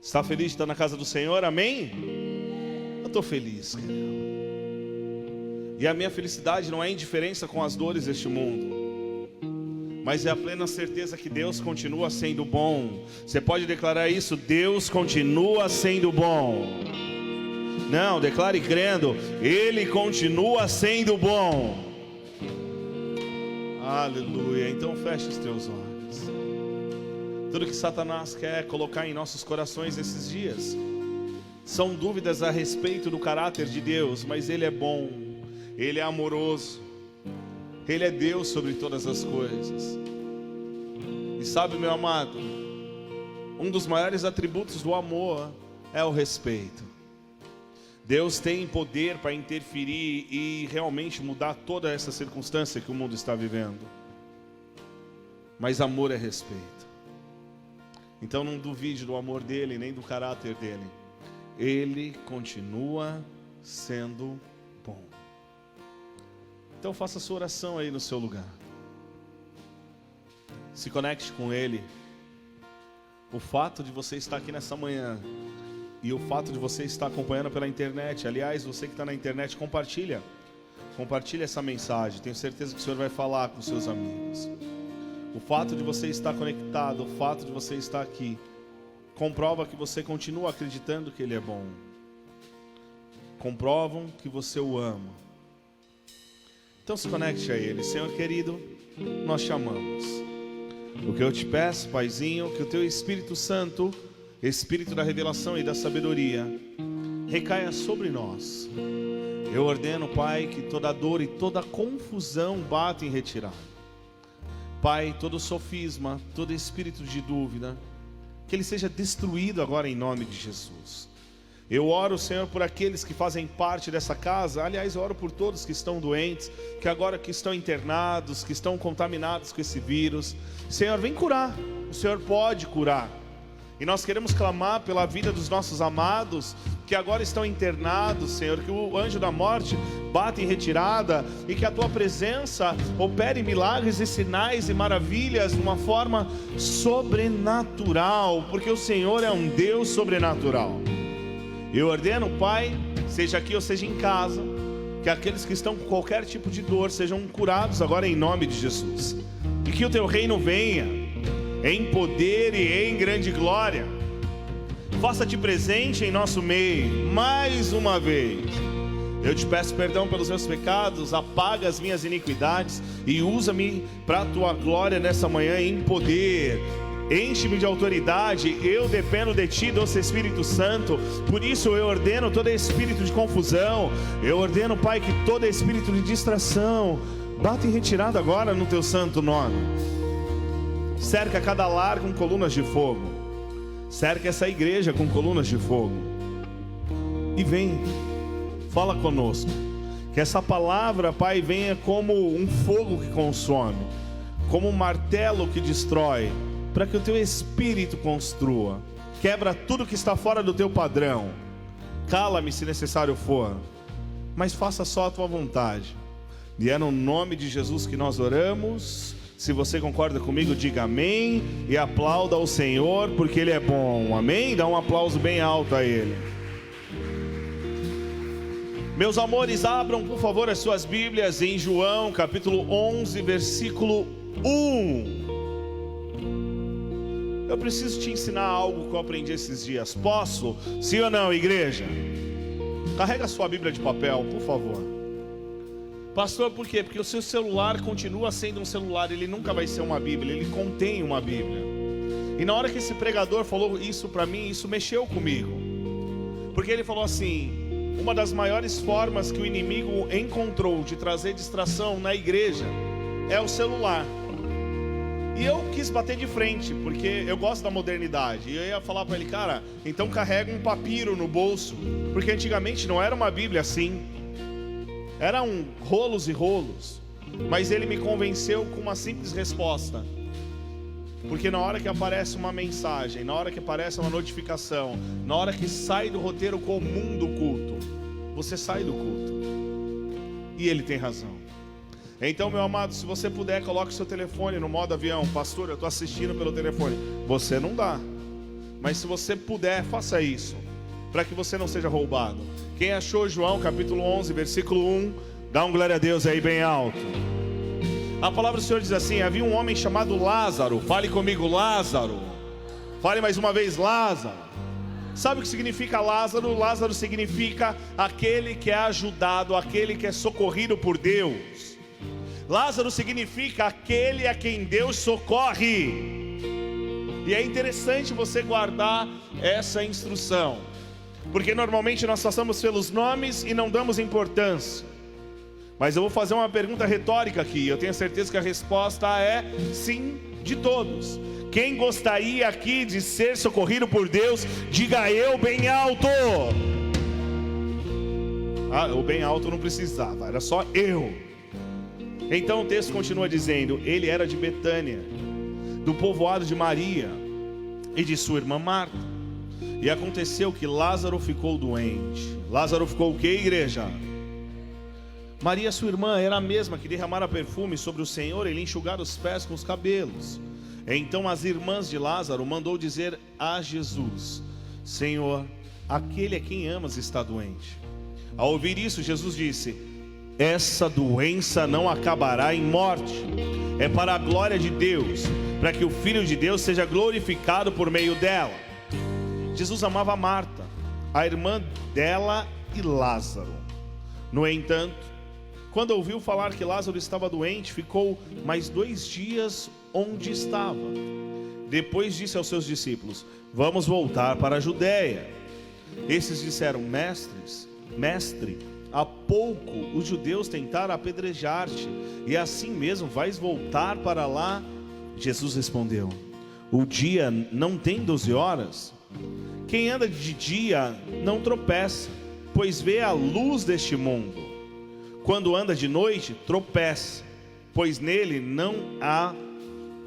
Está feliz de estar na casa do Senhor? Amém? Eu estou feliz, querido. E a minha felicidade não é indiferença com as dores deste mundo, mas é a plena certeza que Deus continua sendo bom. Você pode declarar isso? Deus continua sendo bom. Não, declare crendo, Ele continua sendo bom. Aleluia. Então feche os teus olhos. Tudo que Satanás quer colocar em nossos corações nesses dias são dúvidas a respeito do caráter de Deus, mas Ele é bom, Ele é amoroso, Ele é Deus sobre todas as coisas. E sabe, meu amado, um dos maiores atributos do amor é o respeito. Deus tem poder para interferir e realmente mudar toda essa circunstância que o mundo está vivendo. Mas amor é respeito. Então não duvide do amor dele, nem do caráter dele. Ele continua sendo bom. Então faça a sua oração aí no seu lugar. Se conecte com Ele. O fato de você estar aqui nessa manhã e o fato de você estar acompanhando pela internet, aliás, você que está na internet, compartilha essa mensagem. Tenho certeza que o Senhor vai falar com seus amigos. O fato de você estar conectado, o fato de você estar aqui, comprova que você continua acreditando que Ele é bom. Comprovam que você o ama. Então se conecte a Ele. Senhor querido, nós te amamos. O que eu te peço, Paizinho, que o Teu Espírito Santo, Espírito da revelação e da sabedoria, recaia sobre nós. Eu ordeno, Pai, que toda dor e toda confusão bata em retirada. Pai, todo sofisma, todo espírito de dúvida, que ele seja destruído agora em nome de Jesus. Eu oro, Senhor, por aqueles que fazem parte dessa casa. Aliás, eu oro por todos que estão doentes, que agora que estão internados, que estão contaminados com esse vírus. Senhor, vem curar. O Senhor pode curar. E nós queremos clamar pela vida dos nossos amados que agora estão internados, Senhor, que o anjo da morte bata em retirada e que a Tua presença opere milagres e sinais e maravilhas de uma forma sobrenatural, porque o Senhor é um Deus sobrenatural. Eu ordeno, Pai, seja aqui ou seja em casa, que aqueles que estão com qualquer tipo de dor sejam curados agora em nome de Jesus. E que o Teu reino venha em poder e em grande glória. Faça-te presente em nosso meio, mais uma vez. Eu te peço perdão pelos meus pecados, apaga as minhas iniquidades e usa-me para a Tua glória nessa manhã em poder. Enche-me de autoridade, eu dependo de Ti, doce Espírito Santo. Por isso eu ordeno todo espírito de confusão. Eu ordeno, Pai, que todo espírito de distração bata em retirada agora no Teu santo nome. Cerca cada lar com colunas de fogo. Cerca essa igreja com colunas de fogo. E vem, fala conosco. Que essa palavra, Pai, venha como um fogo que consome, como um martelo que destrói, para que o Teu Espírito construa. Quebra tudo que está fora do Teu padrão. Cala-me se necessário for, mas faça só a Tua vontade. E é no nome de Jesus que nós oramos. Se você concorda comigo, diga amém e aplauda ao Senhor, porque Ele é bom. Amém? Dá um aplauso bem alto a Ele. Meus amores, abram por favor as suas Bíblias em João capítulo 11, versículo 1. Eu preciso te ensinar algo que eu aprendi esses dias. Posso? Sim ou não, igreja? Carrega a sua Bíblia de papel, por favor. Pastor, por quê? Porque o seu celular continua sendo um celular, ele nunca vai ser uma Bíblia, ele contém uma Bíblia. E na hora que esse pregador falou isso para mim, isso mexeu comigo. Porque ele falou assim: uma das maiores formas que o inimigo encontrou de trazer distração na igreja é o celular. E eu quis bater de frente, porque eu gosto da modernidade. E eu ia falar para ele: cara, então carrega um papiro no bolso. Porque antigamente não era uma Bíblia assim. Eram rolos e rolos. Mas ele me convenceu com uma simples resposta. Porque na hora que aparece uma mensagem, na hora que aparece uma notificação, na hora que sai do roteiro comum do culto, você sai do culto. E ele tem razão. Então, meu amado, se você puder, coloque seu telefone no modo avião. Pastor, eu estou assistindo pelo telefone. Você não dá. mas se você puder, faça isso, para que você não seja roubado. Quem achou João capítulo 11, versículo 1, dá um glória a Deus aí bem alto. A palavra do Senhor diz assim: havia um homem chamado Lázaro. Fale comigo, Lázaro. Fale mais uma vez, Lázaro. Sabe o que significa Lázaro? Lázaro significa aquele que é ajudado, aquele que é socorrido por Deus. Lázaro significa aquele a quem Deus socorre. E é interessante você guardar essa instrução, porque normalmente nós passamos pelos nomes e não damos importância. Mas eu vou fazer uma pergunta retórica aqui. Eu tenho certeza que a resposta é sim, de todos. Quem gostaria aqui de ser socorrido por Deus, diga eu bem alto. O bem alto não precisava, era só eu. Então o texto continua dizendo: ele era de Betânia, do povoado de Maria e de sua irmã Marta. E aconteceu que Lázaro ficou doente. Lázaro ficou o que, igreja? Maria, sua irmã, era a mesma que derramara perfume sobre o Senhor e lhe enxugara os pés com os cabelos. Então as irmãs de Lázaro mandou dizer a Jesus: Senhor, aquele a quem amas está doente. Ao ouvir isso, Jesus disse: essa doença não acabará em morte, é para a glória de Deus, para que o Filho de Deus seja glorificado por meio dela. Jesus amava Marta, a irmã dela, e Lázaro. No entanto, quando ouviu falar que Lázaro estava doente, ficou mais 2 dias onde estava. Depois disse aos seus discípulos: vamos voltar para a Judéia. Esses disseram: Mestre, há pouco os judeus tentaram apedrejar-te, e assim mesmo vais voltar para lá? Jesus respondeu: o dia não tem 12 horas? Quem anda de dia não tropeça, pois vê a luz deste mundo. Quando anda de noite, tropeça, pois nele não há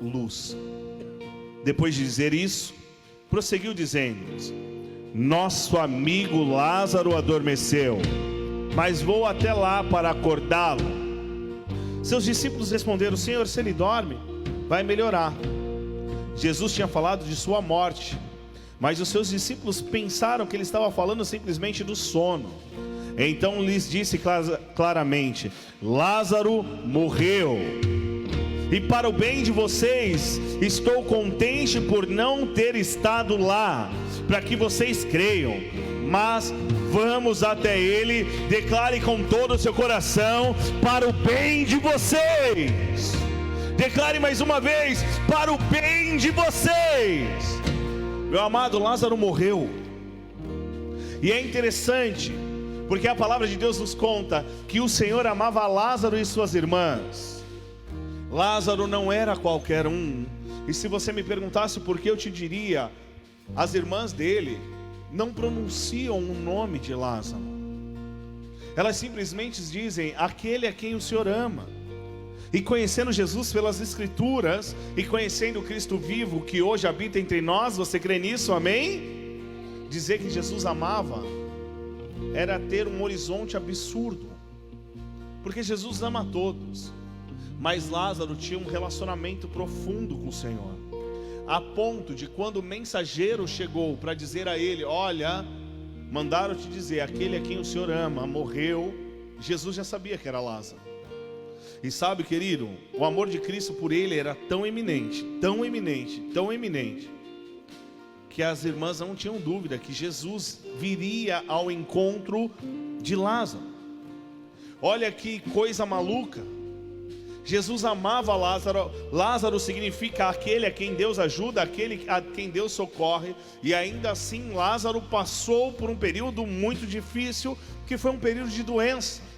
luz. Depois de dizer isso, prosseguiu dizendo-lhes: nosso amigo Lázaro adormeceu, mas vou até lá para acordá-lo. Seus discípulos responderam: Senhor, se ele dorme, vai melhorar. Jesus tinha falado de sua morte, mas os seus discípulos pensaram que ele estava falando simplesmente do sono. Então lhes disse claramente: Lázaro morreu, e para o bem de vocês, estou contente por não ter estado lá, para que vocês creiam. Mas vamos até ele, declare com todo o seu coração: para o bem de vocês. Declare mais uma vez: para o bem de vocês. Meu amado, Lázaro morreu. E é interessante, porque a palavra de Deus nos conta que o Senhor amava Lázaro e suas irmãs. Lázaro não era qualquer um. E se você me perguntasse por que, eu te diria: as irmãs dele não pronunciam o nome de Lázaro. Elas simplesmente dizem: aquele a quem o Senhor ama. E conhecendo Jesus pelas Escrituras, e conhecendo o Cristo vivo que hoje habita entre nós, você crê nisso, amém? Dizer que Jesus amava era ter um horizonte absurdo, porque Jesus ama a todos, mas Lázaro tinha um relacionamento profundo com o Senhor, a ponto de quando o mensageiro chegou para dizer a ele: olha, mandaram te dizer, aquele a quem o Senhor ama morreu, Jesus já sabia que era Lázaro. E sabe, querido, o amor de Cristo por ele era tão eminente, tão eminente, tão eminente, que as irmãs não tinham dúvida que Jesus viria ao encontro de Lázaro. Olha que coisa maluca. Jesus amava Lázaro. Lázaro significa aquele a quem Deus ajuda, aquele a quem Deus socorre. E ainda assim Lázaro passou por um período muito difícil, que foi um período de doença.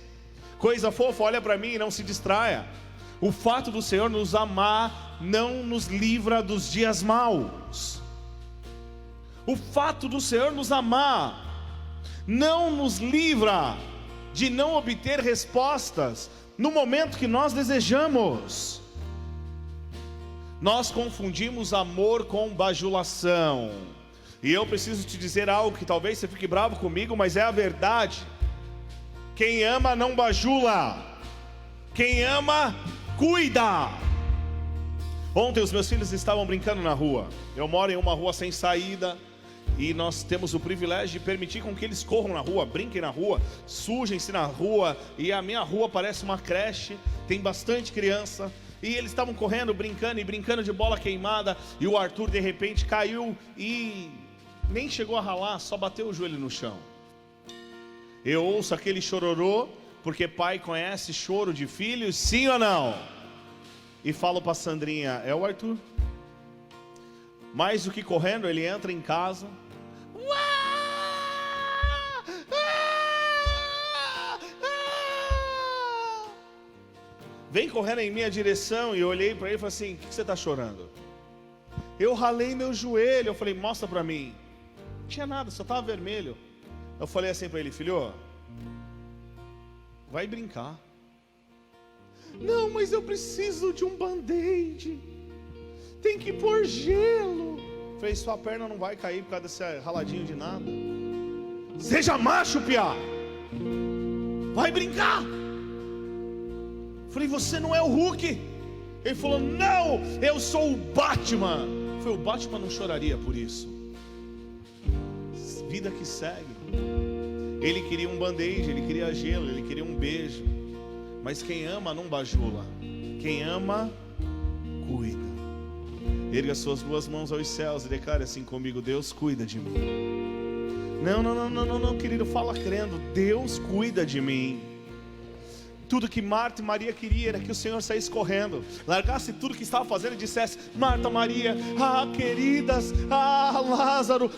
Coisa fofa, olha para mim e não se distraia. O fato do Senhor nos amar não nos livra dos dias maus. O fato do Senhor nos amar não nos livra de não obter respostas no momento que nós desejamos. Nós confundimos amor com bajulação. E eu preciso te dizer algo que talvez você fique bravo comigo, mas é a verdade. Quem ama não bajula. Quem ama, cuida. Ontem os meus filhos estavam brincando na rua. Eu moro em uma rua sem saída e nós temos o privilégio de permitir com que eles corram na rua, brinquem na rua, sujem-se na rua. E a minha rua parece uma creche, tem bastante criança. E eles estavam correndo, brincando e brincando de bola queimada. E o Arthur de repente caiu e nem chegou a ralar, só bateu o joelho no chão. Eu ouço aquele chororô, porque pai conhece choro de filhos, sim ou não? E falo para Sandrinha, é o Arthur. Mais do que correndo, ele entra em casa. Vem correndo em minha direção. E eu olhei para ele e falei assim, o que você está chorando? Eu ralei meu joelho. Eu falei, mostra para mim. Não tinha nada, só estava vermelho. Eu falei assim para ele, filho, vai brincar. Não, mas eu preciso de um band-aid. Tem que pôr gelo. Falei, sua perna não vai cair por causa desse raladinho de nada. Seja macho, piá. Vai brincar. Falei, você não é o Hulk. Ele falou, não, eu sou o Batman. Falei, o Batman não choraria por isso. Vida que segue. Ele queria um band-aid, ele queria gelo, ele queria um beijo. Mas quem ama não bajula. Quem ama, cuida. Erga suas duas mãos aos céus e declare assim comigo, Deus cuida de mim. Não, querido, fala crendo, Deus cuida de mim. Tudo que Marta e Maria queriam era que o Senhor saísse correndo, largasse tudo que estava fazendo e dissesse, Marta, Maria, queridas, Lázaro,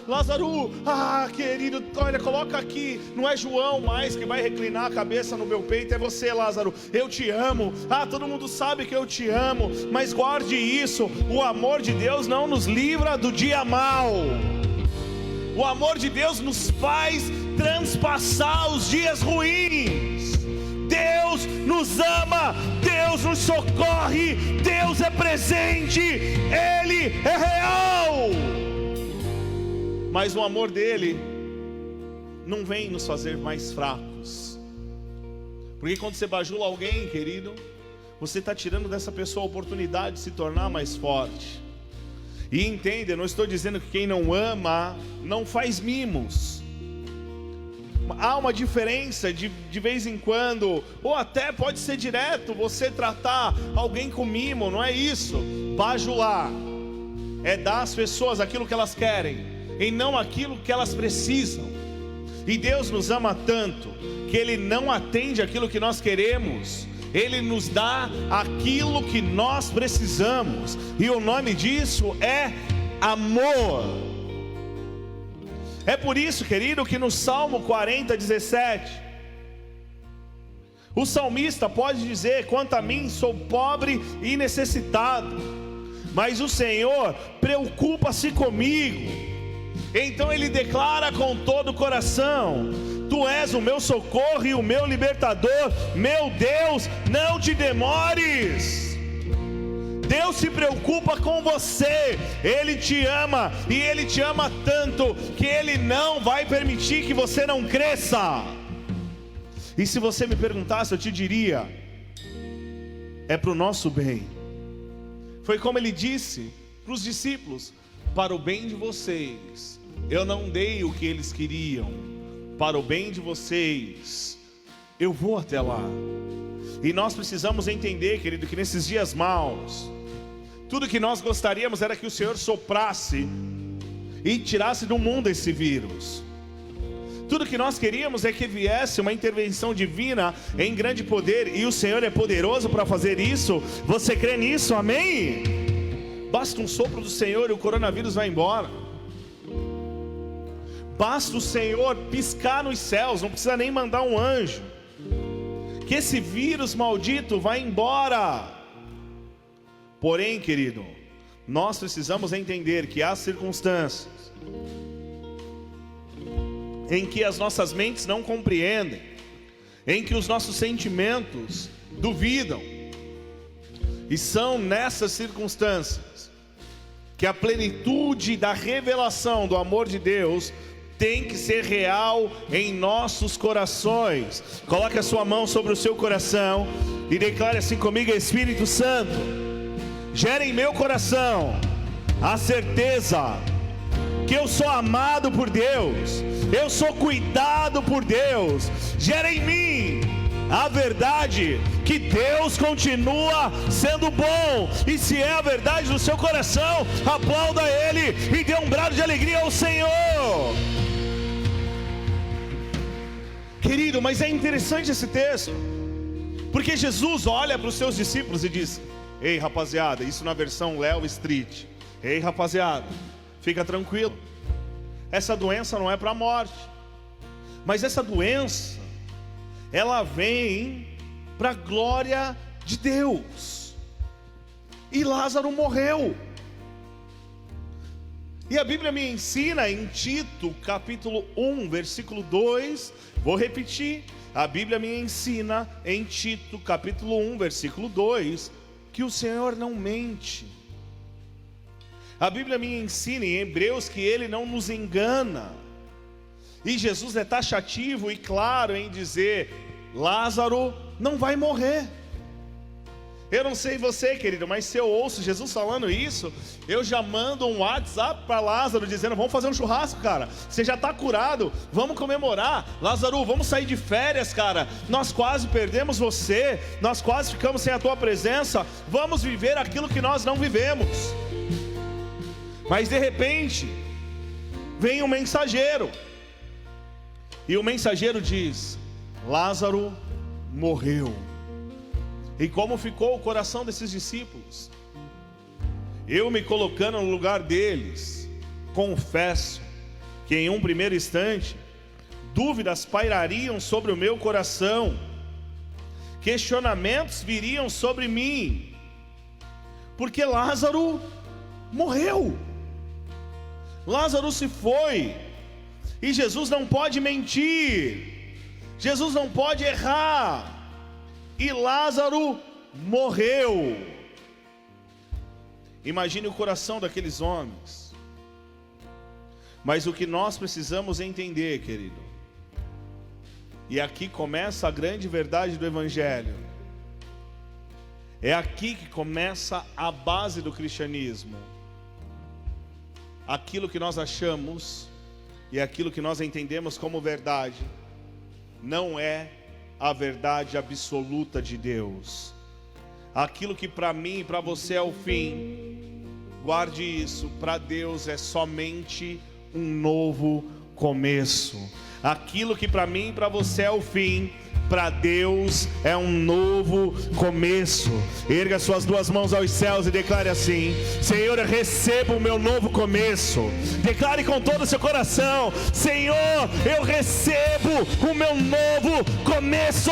querido, olha, coloca aqui, não é João mais que vai reclinar a cabeça no meu peito, é você, Lázaro, eu te amo, todo mundo sabe que eu te amo, mas guarde isso, o amor de Deus não nos livra do dia mau, o amor de Deus nos faz transpassar os dias ruins. Deus nos ama, Deus nos socorre, Deus é presente, Ele é real. Mas o amor dele não vem nos fazer mais fracos. Porque quando você bajula alguém, querido, você está tirando dessa pessoa a oportunidade de se tornar mais forte. E entenda, eu não estou dizendo que quem não ama não faz mimos. Há uma diferença de vez em quando, ou até pode ser direto, você tratar alguém com mimo, não é isso. Bajular é dar às pessoas aquilo que elas querem, e não aquilo que elas precisam. E Deus nos ama tanto, que Ele não atende aquilo que nós queremos, Ele nos dá aquilo que nós precisamos, e o nome disso é amor. É por isso, querido, que no Salmo 40:17, o salmista pode dizer, quanto a mim sou pobre e necessitado, mas o Senhor preocupa-se comigo. Então ele declara com todo o coração, Tu és o meu socorro e o meu libertador, meu Deus, não te demores. Deus se preocupa com você, Ele te ama, e Ele te ama tanto, que Ele não vai permitir que você não cresça. E se você me perguntasse, eu te diria, é para o nosso bem. Foi como Ele disse para os discípulos, para o bem de vocês, eu não dei o que eles queriam, para o bem de vocês, eu vou até lá. E nós precisamos entender, querido, que nesses dias maus, tudo que nós gostaríamos era que o Senhor soprasse e tirasse do mundo esse vírus. Tudo que nós queríamos é que viesse uma intervenção divina em grande poder, e o Senhor é poderoso para fazer isso. Você crê nisso? Amém? Basta um sopro do Senhor e o coronavírus vai embora. Basta o Senhor piscar nos céus, não precisa nem mandar um anjo, que esse vírus maldito vai embora. Porém, querido, nós precisamos entender que há circunstâncias em que as nossas mentes não compreendem, em que os nossos sentimentos duvidam, e são nessas circunstâncias que a plenitude da revelação do amor de Deus tem que ser real em nossos corações. Coloque a sua mão sobre o seu coração e declare assim comigo, Espírito Santo, gera em meu coração a certeza que eu sou amado por Deus, eu sou cuidado por Deus. Gera em mim a verdade que Deus continua sendo bom. E se é a verdade do seu coração, aplauda Ele e dê um brado de alegria ao Senhor. Querido, mas é interessante esse texto, porque Jesus olha para os seus discípulos e diz: ei rapaziada, isso na versão Léo Street, ei rapaziada, fica tranquilo, essa doença não é para a morte, mas essa doença, ela vem para a glória de Deus. E Lázaro morreu. E a Bíblia me ensina em Tito capítulo 1 versículo 2, vou repetir, a Bíblia me ensina em Tito capítulo 1 versículo 2, que o Senhor não mente. A Bíblia me ensina em Hebreus que Ele não nos engana. E Jesus é taxativo e claro em dizer: Lázaro não vai morrer. Eu não sei você, querido, mas se eu ouço Jesus falando isso, eu já mando um WhatsApp para Lázaro dizendo: vamos fazer um churrasco, cara, você já está curado, vamos comemorar. Lázaro, vamos sair de férias, cara, nós quase perdemos você, nós quase ficamos sem a tua presença, vamos viver aquilo que nós não vivemos. Mas de repente vem um mensageiro, e o mensageiro diz: Lázaro morreu. E como ficou o coração desses discípulos? Eu me colocando no lugar deles, confesso que em um primeiro instante dúvidas pairariam sobre o meu coração, questionamentos viriam sobre mim, porque Lázaro morreu, Lázaro se foi, e Jesus não pode mentir, Jesus não pode errar, e Lázaro morreu. Imagine o coração daqueles homens. Mas o que nós precisamos entender, querido, e aqui começa a grande verdade do Evangelho, é aqui que começa a base do cristianismo. Aquilo que nós achamos e aquilo que nós entendemos como verdade não é a verdade absoluta de Deus. Aquilo que para mim e para você é o fim, guarde isso, para Deus é somente um novo começo. Aquilo que para mim e para você é o fim, para Deus é um novo começo. Erga suas duas mãos aos céus e declare assim: Senhor, eu recebo o meu novo começo. Declare com todo o seu coração: Senhor, eu recebo o meu novo começo.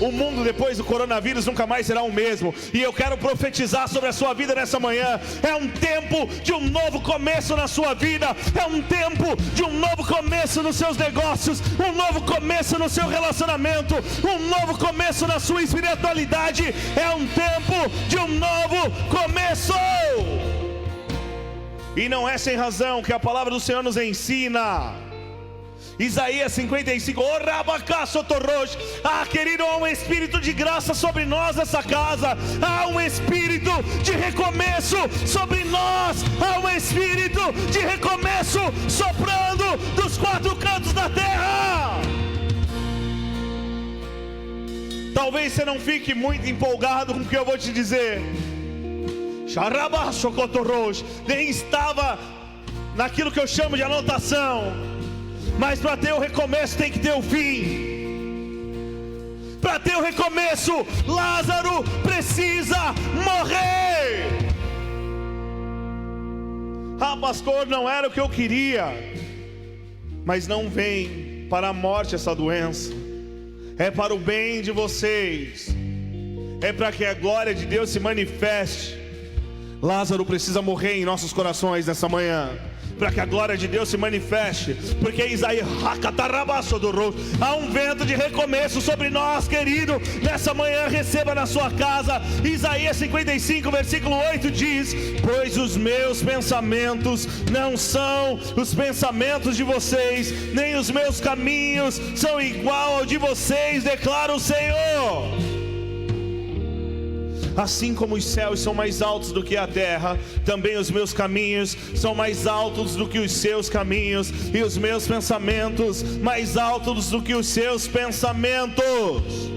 O mundo depois do coronavírus nunca mais será o mesmo. E eu quero profetizar sobre a sua vida nessa manhã. É um tempo de um novo começo na sua vida. É um tempo de um novo começo nos seus negócios. Um novo começo no seu relacionamento. Um novo começo na sua espiritualidade. É um tempo de um novo começo. E não é sem razão que a palavra do Senhor nos ensina. Isaías 55, querido, há um espírito de graça sobre nós nessa casa, há um espírito de recomeço sobre nós, há um espírito de recomeço soprando dos quatro cantos da terra. Talvez você não fique muito empolgado com o que eu vou te dizer, nem estava naquilo que eu chamo de anotação. Mas para ter o recomeço tem que ter o fim. Para ter o recomeço, Lázaro precisa morrer. Ah, pastor, não era o que eu queria. Mas não vem para a morte essa doença. É para o bem de vocês. É para que a glória de Deus se manifeste. Lázaro precisa morrer em nossos corações nessa manhã, para que a glória de Deus se manifeste, porque Isaías, há um vento de recomeço sobre nós, querido, nessa manhã. Receba na sua casa. Isaías 55 versículo 8 diz: pois os meus pensamentos não são os pensamentos de vocês, nem os meus caminhos são igual ao de vocês, declara o Senhor. assim como os céus são mais altos do que a terra, também os meus caminhos são mais altos do que os seus caminhos, e os meus pensamentos mais altos do que os seus pensamentos.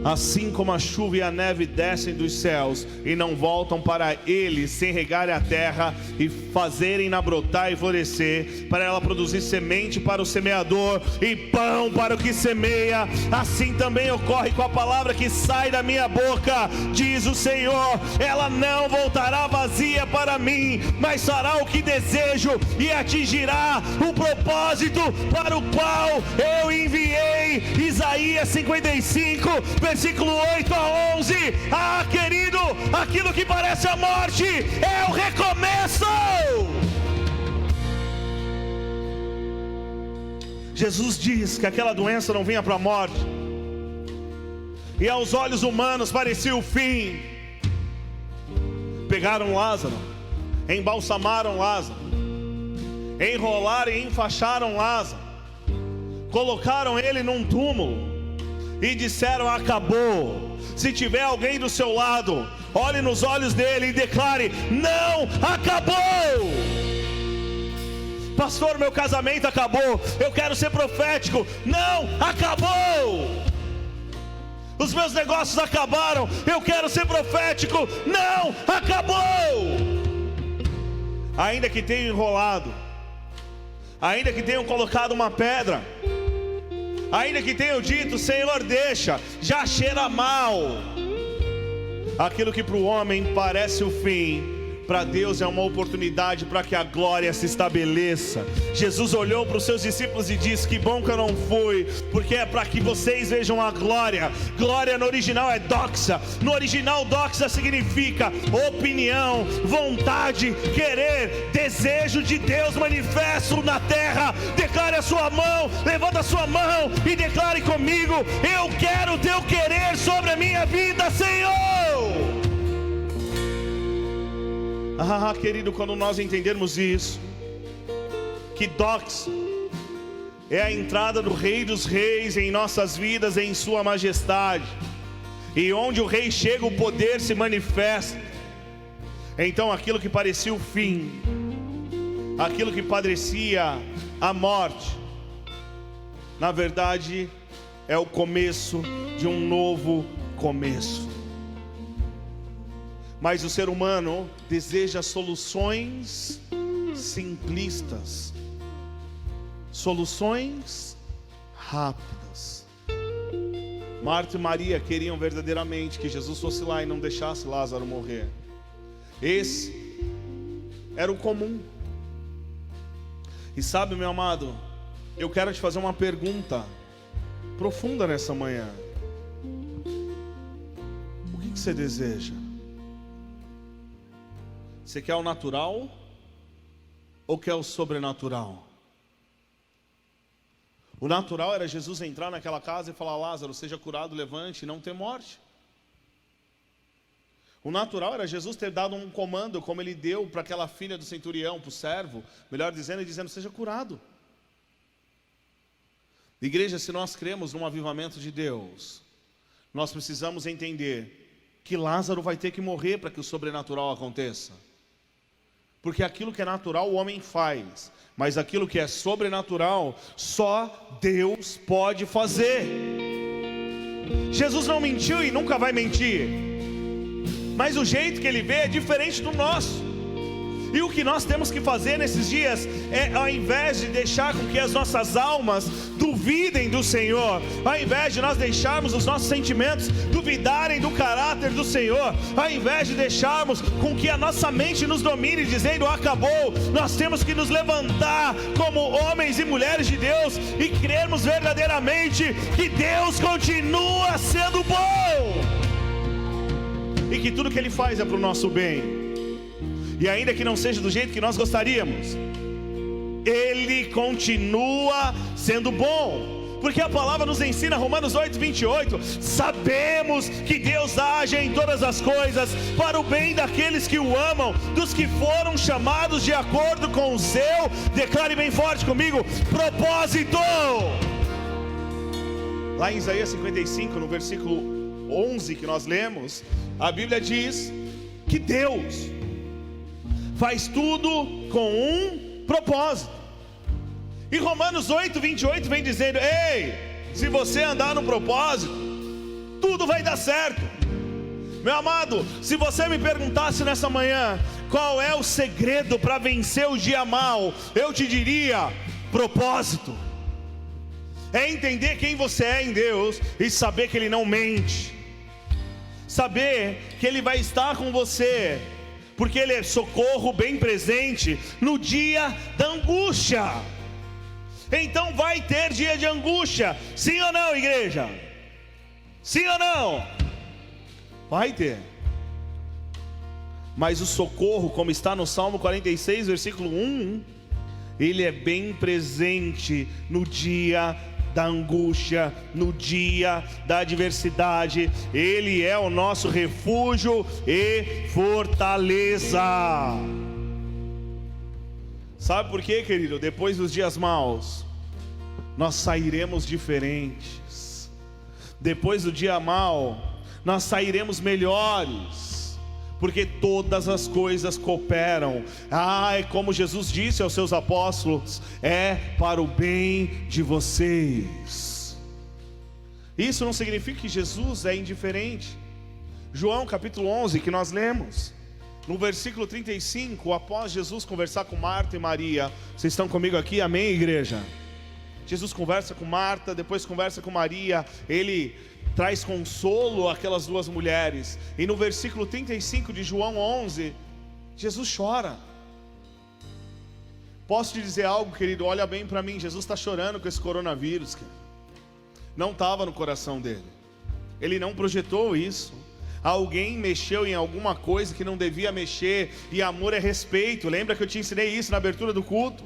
Assim como a chuva e a neve descem dos céus e não voltam para ele sem regarem a terra e fazerem-na brotar e florescer, para ela produzir semente para o semeador e pão para o que semeia, assim também ocorre com a palavra que sai da minha boca, diz o Senhor. Ela não voltará vazia para mim, mas fará o que desejo e atingirá o propósito para o qual eu enviei. Isaías 55, versículo 8 a 11. Ah, querido, aquilo que parece a morte é o recomeço. Jesus diz que aquela doença não vinha para a morte, e aos olhos humanos parecia o fim. Pegaram Lázaro, embalsamaram Lázaro, enrolaram e enfaixaram Lázaro, colocaram ele num túmulo e disseram: acabou. Se tiver alguém do seu lado, olhe nos olhos dele e declare: não acabou. Pastor, meu casamento acabou. Eu quero ser profético. Não acabou. Os meus negócios acabaram. Eu quero ser profético. Não acabou. Ainda que tenham enrolado, ainda que tenham colocado uma pedra, ainda que tenham dito: Senhor, deixa, já cheira mal. Aquilo que para o homem parece o fim, para Deus é uma oportunidade para que a glória se estabeleça. Jesus olhou para os seus discípulos e disse: que bom que eu não fui, porque é para que vocês vejam a glória. Glória no original é doxa. No original, doxa significa opinião, vontade, querer, desejo de Deus manifesto na terra. Declare a sua mão, levanta a sua mão e declare comigo: eu quero o teu querer sobre a minha vida, Senhor. Ah, querido, quando nós entendermos isso, que doxa é a entrada do Rei dos Reis em nossas vidas, em sua majestade, e onde o Rei chega, o poder se manifesta. Então aquilo que parecia o fim, aquilo que parecia a morte, na verdade é o começo de um novo começo. Mas o ser humano deseja soluções simplistas, soluções rápidas. Marta e Maria queriam verdadeiramente que Jesus fosse lá e não deixasse Lázaro morrer. Esse era o comum. E sabe, meu amado, eu quero te fazer uma pergunta profunda nessa manhã. O que você deseja? Você quer o natural ou quer o sobrenatural? O natural era Jesus entrar naquela casa e falar: Lázaro, seja curado, levante, e não ter morte. O natural era Jesus ter dado um comando, como ele deu para aquela filha do centurião, para o servo, melhor dizendo, e dizendo: seja curado. Igreja, se nós cremos num avivamento de Deus, nós precisamos entender que Lázaro vai ter que morrer para que o sobrenatural aconteça. Porque aquilo que é natural o homem faz, mas aquilo que é sobrenatural só Deus pode fazer. Jesus não mentiu e nunca vai mentir, mas o jeito que ele vê é diferente do nosso. E o que nós temos que fazer nesses dias é, ao invés de deixar com que as nossas almas duvidem do Senhor, ao invés de nós deixarmos os nossos sentimentos duvidarem do caráter do Senhor, ao invés de deixarmos com que a nossa mente nos domine dizendo acabou, nós temos que nos levantar como homens e mulheres de Deus e crermos verdadeiramente que Deus continua sendo bom e que tudo que Ele faz é para o nosso bem. E ainda que não seja do jeito que nós gostaríamos, Ele continua sendo bom. Porque a palavra nos ensina, Romanos 8:28, sabemos que Deus age em todas as coisas para o bem daqueles que o amam, dos que foram chamados de acordo com o seu, declare bem forte comigo, propósito. Lá em Isaías 55, no versículo 11 que nós lemos, a Bíblia diz que Deus faz tudo com um propósito. E Romanos 8, 28 vem dizendo: ei, se você andar no propósito, tudo vai dar certo. Meu amado, se você me perguntasse nessa manhã qual é o segredo para vencer o dia mal, eu te diria: propósito. É entender quem você é em Deus e saber que Ele não mente, saber que Ele vai estar com você, porque Ele é socorro bem presente no dia da angústia. Então vai ter dia de angústia, sim ou não, igreja? Sim ou não? Vai ter. Mas o socorro, como está no Salmo 46, versículo 1, ele é bem presente no dia da angústia, no dia da adversidade. Ele é o nosso refúgio e fortaleza. Sabe por quê, querido? Depois dos dias maus, nós sairemos diferentes. Depois do dia mau, nós sairemos melhores, porque todas as coisas cooperam. É como Jesus disse aos seus apóstolos: é para o bem de vocês. Isso não significa que Jesus é indiferente. João capítulo 11, que nós lemos, no versículo 35, após Jesus conversar com Marta e Maria. Vocês estão comigo aqui? Amém, igreja? Jesus conversa com Marta, depois conversa com Maria. Ele traz consolo àquelas duas mulheres. E no versículo 35 de João 11, Jesus chora. Posso te dizer algo, querido? Olha bem para mim. Jesus está chorando com esse coronavírus, querido. Não estava no coração dele. Ele não projetou isso. Alguém mexeu em alguma coisa que não devia mexer. E amor é respeito. Lembra que eu te ensinei isso na abertura do culto?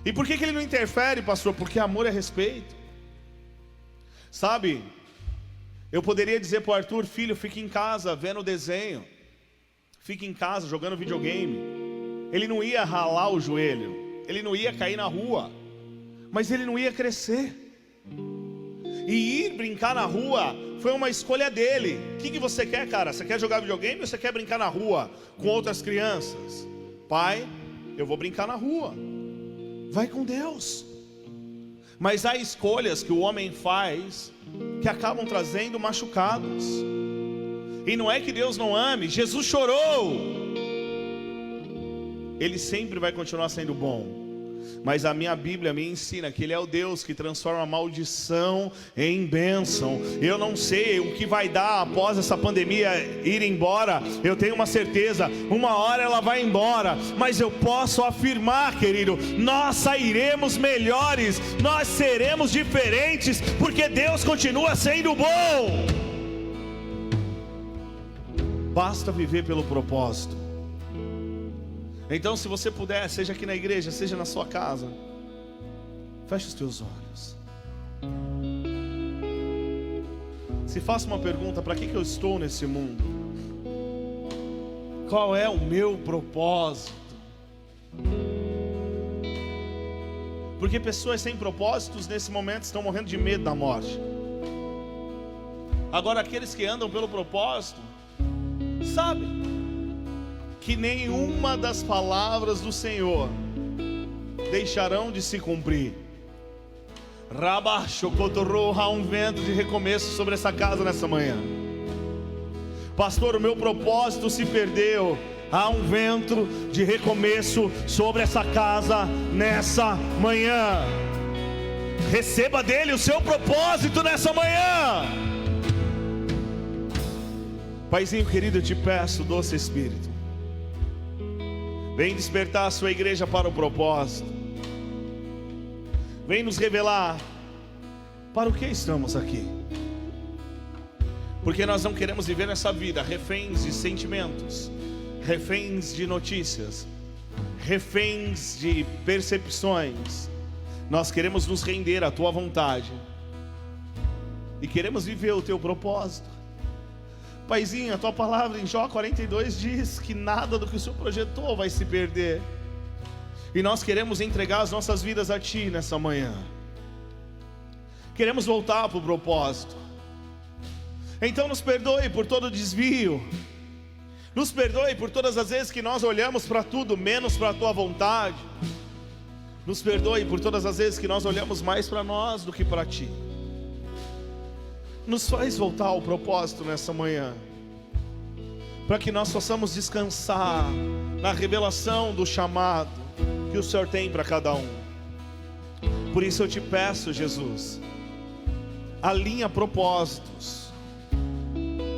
E por que ele não interfere, pastor? Porque amor é respeito. Sabe, eu poderia dizer para o Arthur: filho, fique em casa vendo desenho, fique em casa jogando videogame. Ele não ia ralar o joelho, ele não ia cair na rua, mas ele não ia crescer. E ir brincar na rua foi uma escolha dele. O que você quer, cara? Você quer jogar videogame ou você quer brincar na rua com outras crianças? Pai, eu vou brincar na rua. Vai com Deus. Mas há escolhas que o homem faz que acabam trazendo machucados. E não é que Deus não ame. Jesus chorou. Ele sempre vai continuar sendo bom. Mas a minha Bíblia me ensina que Ele é o Deus que transforma a maldição em bênção. Eu não sei o que vai dar após essa pandemia ir embora. Eu tenho uma certeza, uma hora ela vai embora. Mas eu posso afirmar, querido, nós sairemos melhores, nós seremos diferentes, porque Deus continua sendo bom. Basta viver pelo propósito. Então, se você puder, seja aqui na igreja, seja na sua casa, feche os teus olhos. Se faça uma pergunta: para que eu estou nesse mundo? Qual é o meu propósito? Porque pessoas sem propósitos nesse momento estão morrendo de medo da morte. Agora, aqueles que andam pelo propósito, sabem que nenhuma das palavras do Senhor deixarão de se cumprir. Há um vento de recomeço sobre essa casa nessa manhã. Pastor, o meu propósito se perdeu. Há um vento de recomeço sobre essa casa nessa manhã. Receba dele o seu propósito nessa manhã. Paizinho querido, eu te peço, doce Espírito, vem despertar a sua igreja para o propósito. Vem nos revelar para o que estamos aqui. Porque nós não queremos viver nessa vida reféns de sentimentos, reféns de notícias, reféns de percepções. Nós queremos nos render à tua vontade e queremos viver o teu propósito. Paizinho, a tua palavra em Jó 42 diz que nada do que o Senhor projetou vai se perder. E nós queremos entregar as nossas vidas a Ti nessa manhã. Queremos voltar para o propósito. Então nos perdoe por todo desvio. Nos perdoe por todas as vezes que nós olhamos para tudo menos para a tua vontade. Nos perdoe por todas as vezes que nós olhamos mais para nós do que para ti. Nos faz voltar ao propósito nessa manhã, para que nós possamos descansar na revelação do chamado que o Senhor tem para cada um. Por isso eu te peço, Jesus, alinha propósitos,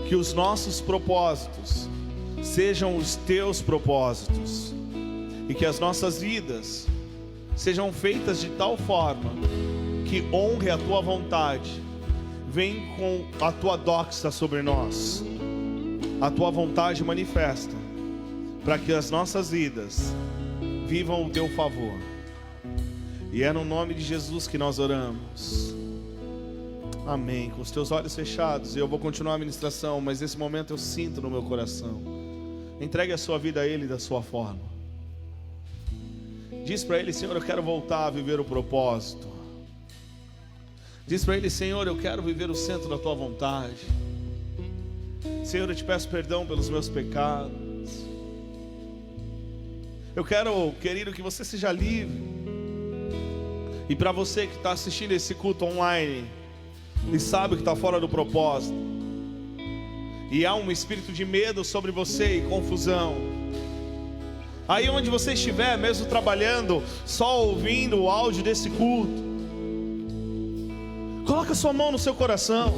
que os nossos propósitos sejam os teus propósitos, e que as nossas vidas sejam feitas de tal forma que honre a tua vontade. Vem com a tua doxa sobre nós, a tua vontade manifesta, para que as nossas vidas vivam o teu favor. E é no nome de Jesus que nós oramos. Amém. Com os teus olhos fechados, eu vou continuar a ministração, mas nesse momento eu sinto no meu coração: entregue a sua vida a Ele da sua forma. Diz para Ele: Senhor, eu quero voltar a viver o propósito. Diz para Ele: Senhor, eu quero viver o centro da tua vontade. Senhor, eu te peço perdão pelos meus pecados. Eu quero, querido, que você seja livre. E para você que está assistindo esse culto online e sabe que está fora do propósito, e há um espírito de medo sobre você e confusão, aí onde você estiver, mesmo trabalhando, só ouvindo o áudio desse culto, coloca sua mão no seu coração.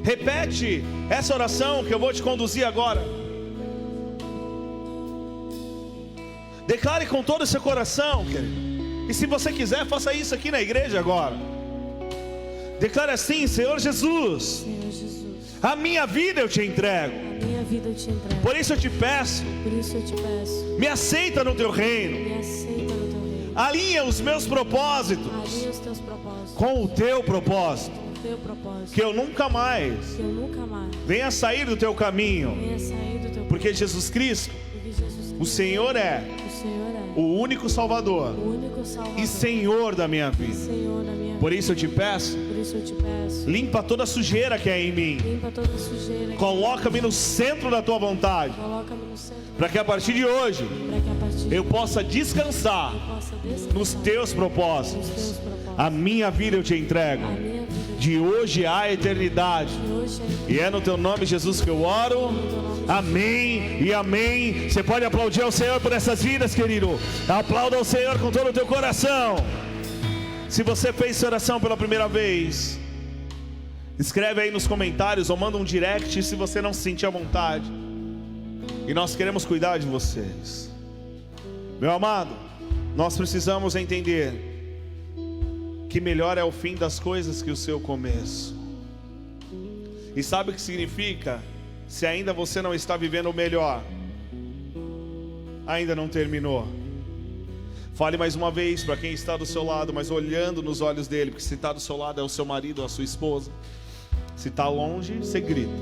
Repete essa oração que eu vou te conduzir agora. Declare com todo o seu coração, querido. E se você quiser, faça isso aqui na igreja agora. Declare assim: Senhor Jesus, Senhor Jesus, a minha vida eu te entrego. a minha vida eu te entrego. Por isso eu te peço, Por isso eu te peço, me aceita no teu reino. me aceita no teu reino. Alinha os meus propósitos Alinha os teus propósitos com o teu propósito. com o teu propósito. Que eu nunca mais Que eu nunca mais venha sair do teu caminho. venha sair do teu Porque Jesus Cristo, Porque Jesus o Senhor é o Senhor é o único Salvador o único Salvador e Senhor da minha vida. Senhor na minha Por vida. isso eu te peço, Por isso eu te peço, limpa toda a sujeira que é em mim. limpa toda a sujeira. Coloca-me no centro da tua vontade, Coloca-me no centro, para que a partir de hoje para que a partir de eu possa descansar eu possa descansar nos teus propósitos. nos teus propósitos. A minha vida eu te entrego, A minha vida de hoje à eternidade. de hoje é E é no teu nome, Jesus, que eu oro. Amém e amém. Você pode aplaudir ao Senhor por essas vidas, querido. Aplauda ao Senhor com todo o teu coração. Se você fez essa oração pela primeira vez, escreve aí nos comentários ou manda um direct se você não se sentir à vontade. E nós queremos cuidar de vocês. Meu amado, nós precisamos entender que melhor é o fim das coisas que o seu começo. E sabe o que significa? Se ainda você não está vivendo o melhor, ainda não terminou. Fale mais uma vez para quem está do seu lado, mas olhando nos olhos dele, porque se está do seu lado é o seu marido ou a sua esposa. Se está longe, você grita.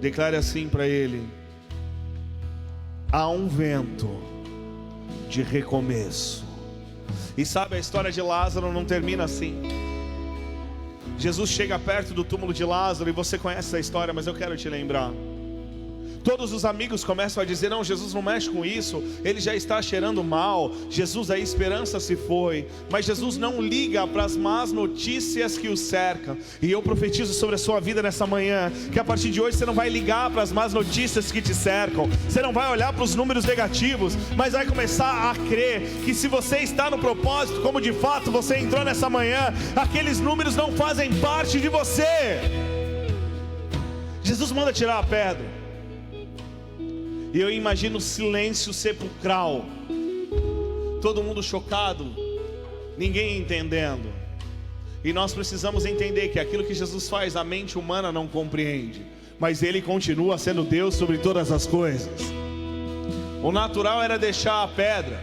Declare assim para ele: há um vento de recomeço. E sabe, a história de Lázaro não termina assim. Jesus chega perto do túmulo de Lázaro, e você conhece essa história, mas eu quero te lembrar. Todos os amigos começam a dizer: não, Jesus não mexe com isso, ele já está cheirando mal, Jesus, a esperança se foi. Mas Jesus não liga para as más notícias que o cercam. E eu profetizo sobre a sua vida nessa manhã, que a partir de hoje você não vai ligar para as más notícias que te cercam, você não vai olhar para os números negativos, mas vai começar a crer que se você está no propósito, como de fato você entrou nessa manhã, aqueles números não fazem parte de você. Jesus manda tirar a pedra. E eu imagino o silêncio sepulcral, todo mundo chocado, ninguém entendendo. E nós precisamos entender que aquilo que Jesus faz, a mente humana não compreende, mas Ele continua sendo Deus sobre todas as coisas. O natural era deixar a pedra,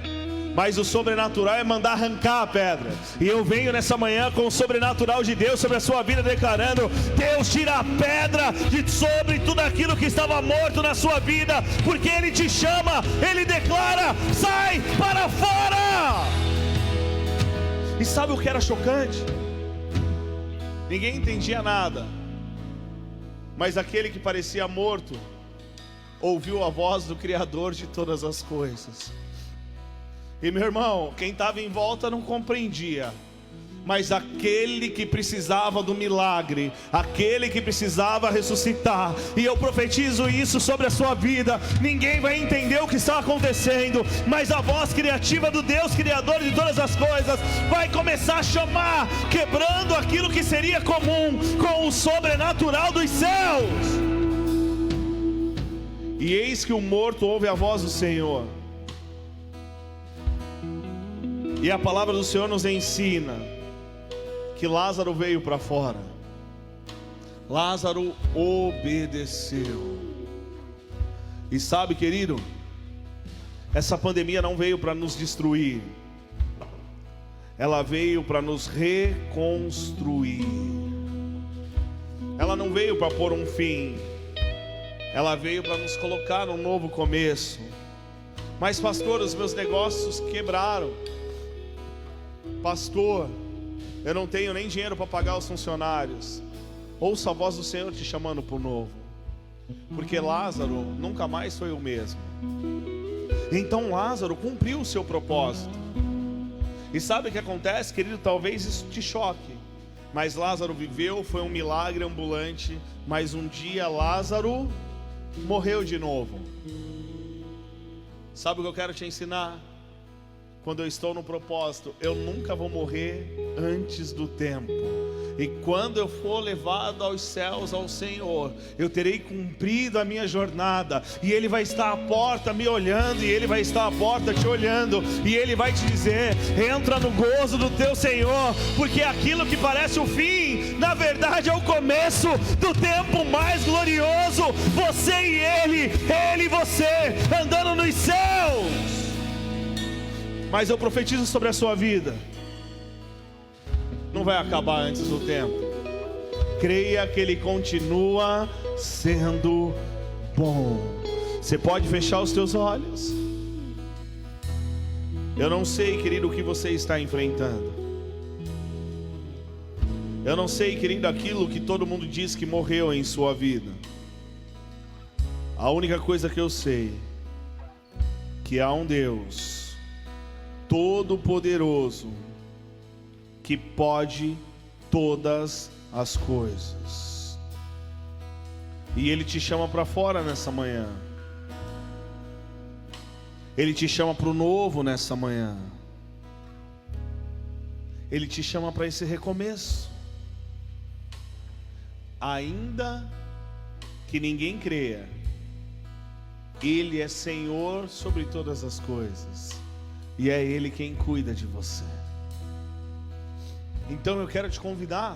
mas o sobrenatural é mandar arrancar a pedra. E eu venho nessa manhã com o sobrenatural de Deus sobre a sua vida, declarando: Deus tira a pedra de sobre tudo aquilo que estava morto na sua vida, porque Ele te chama, Ele declara: sai para fora. E sabe o que era chocante? Ninguém entendia nada, Mas aquele que parecia morto ouviu a voz do Criador de todas as coisas. E meu irmão, quem estava em volta não compreendia, mas aquele que precisava do milagre, aquele que precisava ressuscitar, e eu profetizo isso sobre a sua vida. Ninguém vai entender o que está acontecendo, mas a voz criativa do Deus Criador de todas as coisas vai começar a chamar, quebrando aquilo que seria comum com o sobrenatural dos céus. E eis que o morto ouve a voz do Senhor. E a palavra do Senhor nos ensina que Lázaro veio para fora. Lázaro obedeceu. E sabe, querido, essa pandemia não veio para nos destruir, ela veio para nos reconstruir. Ela não veio para pôr um fim, ela veio para nos colocar num novo começo. Mas pastor, os meus negócios quebraram. Pastor, eu não tenho nem dinheiro para pagar os funcionários. Ouça a voz do Senhor te chamando para o novo, porque Lázaro nunca mais foi o mesmo. Então Lázaro cumpriu o seu propósito. E sabe o que acontece, querido? Talvez isso te choque, mas Lázaro viveu, foi um milagre ambulante. Mas um dia Lázaro morreu de novo. Sabe o que eu quero te ensinar? Quando eu estou no propósito, eu nunca vou morrer antes do tempo. E quando eu for levado aos céus ao Senhor, eu terei cumprido a minha jornada. E Ele vai estar à porta me olhando, e Ele vai estar à porta te olhando. E Ele vai te dizer: entra no gozo do teu Senhor, porque aquilo que parece o fim, na verdade é o começo do tempo mais glorioso. Você e Ele e você, andando nos céus. Mas eu profetizo sobre a sua vida: não vai acabar antes do tempo. Creia que Ele continua sendo bom. Você pode fechar os teus olhos. Eu não sei, querido, o que você está enfrentando. Eu não sei, querido, aquilo que todo mundo diz que morreu em sua vida. A única coisa que eu sei, que há um Deus Todo-Poderoso, que pode todas as coisas. E Ele te chama para fora nessa manhã. Ele te chama para o novo nessa manhã. Ele te chama para esse recomeço. Ainda que ninguém creia, Ele é Senhor sobre todas as coisas. E é Ele quem cuida de você. Então eu quero te convidar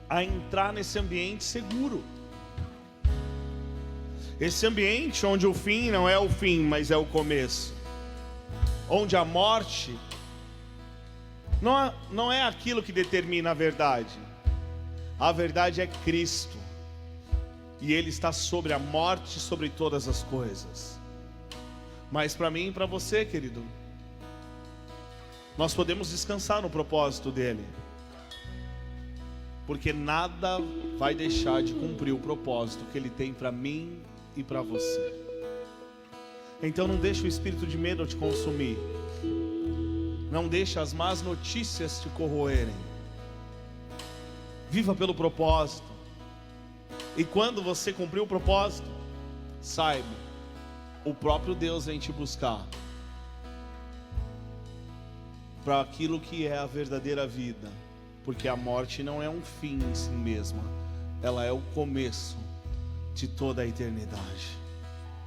a entrar nesse ambiente seguro. Esse ambiente onde o fim não é o fim, mas é o começo. Onde a morte não é aquilo que determina a verdade. A verdade é Cristo. E Ele está sobre a morte, sobre todas as coisas. Mas para mim e para você, querido, nós podemos descansar no propósito dEle, porque nada vai deixar de cumprir o propósito que Ele tem para mim e para você. Então não deixe o espírito de medo te consumir. Não deixe as más notícias te corroerem. Viva pelo propósito. E quando você cumprir o propósito, saiba, o próprio Deus vem te buscar para aquilo que é a verdadeira vida, porque a morte não é um fim em si mesma, ela é o começo de toda a eternidade.